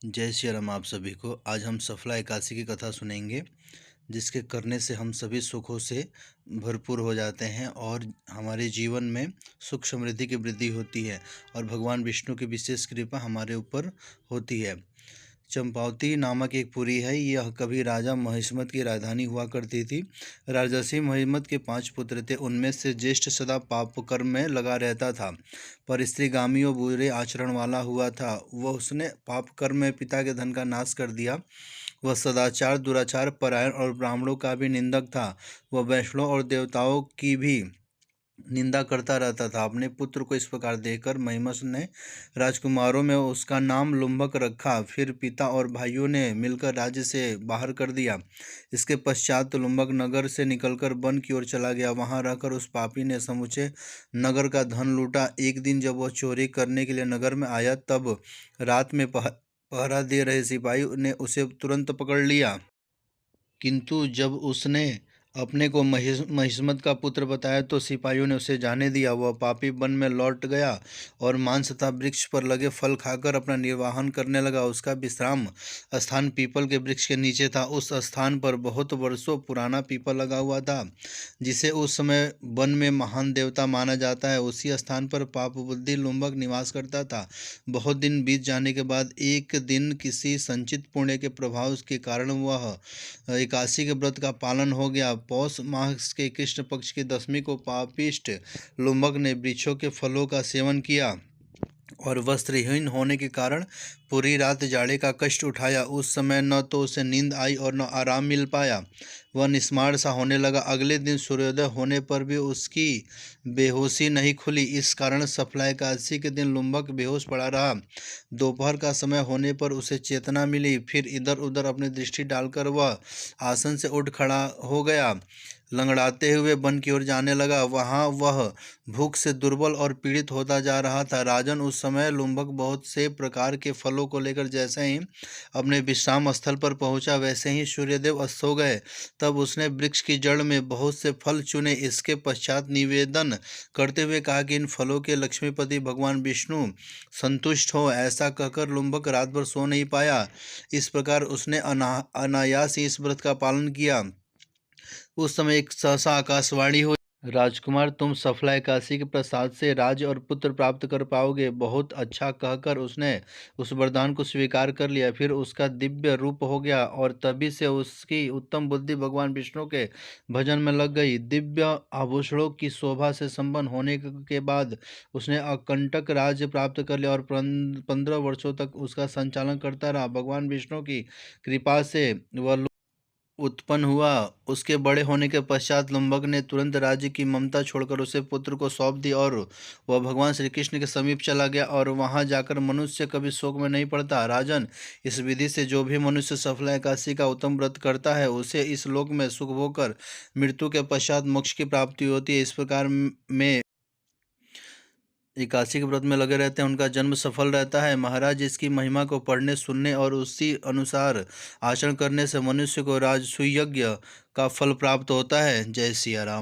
जय श्री राम। आप सभी को आज हम सफला एकादशी की कथा सुनेंगे, जिसके करने से हम सभी सुखों से भरपूर हो जाते हैं और हमारे जीवन में सुख समृद्धि की वृद्धि होती है और भगवान विष्णु की विशेष कृपा हमारे ऊपर होती है। चंपावती नामक एक पुरी है। यह कभी राजा महिष्मत की राजधानी हुआ करती थी। राजर्षि महिष्मत के 5 पुत्र थे। उनमें से ज्येष्ठ सदा पाप कर्म में लगा रहता था, पर स्त्रीगामी और बुरे आचरण वाला हुआ था। वह उसने पाप कर्म में पिता के धन का नाश कर दिया। वह सदाचार दुराचार परायण और ब्राह्मणों का भी निंदक था। वह वैष्णव और देवताओं की भी निंदा करता रहता था। अपने पुत्र को इस प्रकार देखकर महिमस ने राजकुमारों में उसका नाम लुम्भक रखा। फिर पिता और भाइयों ने मिलकर राज्य से बाहर कर दिया। इसके पश्चात लुम्भक नगर से निकलकर वन की ओर चला गया। वहां रहकर उस पापी ने समूचे नगर का धन लूटा। एक दिन जब वह चोरी करने के लिए नगर में आया, तब रात में पहरा दे रहे सिपाही ने उसे तुरंत पकड़ लिया। किंतु जब उसने अपने को महिष्मत का पुत्र बताया तो सिपाहियों ने उसे जाने दिया। वह पापी वन में लौट गया और मांस तथा वृक्ष पर लगे फल खाकर अपना निर्वाहन करने लगा। उसका विश्राम स्थान पीपल के वृक्ष के नीचे था। उस स्थान पर बहुत वर्षों पुराना पीपल लगा हुआ था, जिसे उस समय वन में महान देवता माना जाता है। उसी स्थान पर पाप बुद्धि लुम्बक निवास करता था। बहुत दिन बीत जाने के बाद एक दिन किसी संचित पुण्य के प्रभाव के कारण वह एकादशी के व्रत का पालन हो गया। पौष माह के कृष्ण पक्ष की दशमी को पापिष्ट लुम्बक ने वृक्षों के फलों का सेवन किया और वस्त्रहीन होने के कारण पूरी रात जाड़े का कष्ट उठाया। उस समय न तो उसे नींद आई और न आराम मिल पाया। वह निस्मार सा होने लगा। अगले दिन सूर्योदय होने पर भी उसकी बेहोशी नहीं खुली। इस कारण सफला एकादशी के दिन लुम्बक बेहोश पड़ा रहा। दोपहर का समय होने पर उसे चेतना मिली। फिर इधर उधर अपनी दृष्टि डालकर वह आसन से उठ खड़ा हो गया। लंगड़ाते हुए वन की ओर जाने लगा। वहाँ वह भूख से दुर्बल और पीड़ित होता जा रहा था। राजन, उस समय लुम्बक बहुत से प्रकार के फलों को लेकर जैसे ही अपने विश्राम स्थल पर पहुंचा, वैसे ही सूर्यदेव अस्त हो गए। तब उसने वृक्ष की जड़ में बहुत से फल चुने। इसके पश्चात निवेदन करते हुए कहा कि इन फलों के लक्ष्मीपति भगवान विष्णु संतुष्ट हो। ऐसा कहकर लुम्बक रात भर सो नहीं पाया। इस प्रकार उसने अनायास ही इस व्रत का पालन किया। उस समय एक सहसा आकाशवाणी हुई, राजकुमार, तुम सफला एकादशी के प्रसाद से राज्य और पुत्र प्राप्त कर पाओगे। बहुत अच्छा कहकर उसने उस वरदान को स्वीकार कर लिया। फिर उसका दिव्य रूप हो गया और तभी से उसकी उत्तम बुद्धि भगवान विष्णु के भजन में लग गई। दिव्य आभूषणों की शोभा से संपन्न होने के बाद उसने अकंटक राज्य प्राप्त कर लिया और 15 वर्षों तक उसका संचालन करता रहा। भगवान विष्णु की कृपा से वह उत्पन्न हुआ। उसके बड़े होने के पश्चात लुम्बक ने तुरंत राज्य की ममता छोड़कर उसे पुत्र को सौंप दी और वह भगवान श्री कृष्ण के समीप चला गया और वहां जाकर मनुष्य कभी शोक में नहीं पड़ता। राजन, इस विधि से जो भी मनुष्य सफला एकादशी का उत्तम व्रत करता है, उसे इस लोक में सुख भोगकर मृत्यु के पश्चात मोक्ष की प्राप्ति होती है। इस प्रकार में एकादशी के व्रत में लगे रहते हैं, उनका जन्म सफल रहता है। महाराज, इसकी महिमा को पढ़ने सुनने और उसी अनुसार आचरण करने से मनुष्य को राजसूय यज्ञ का फल प्राप्त होता है। जय सिया राम।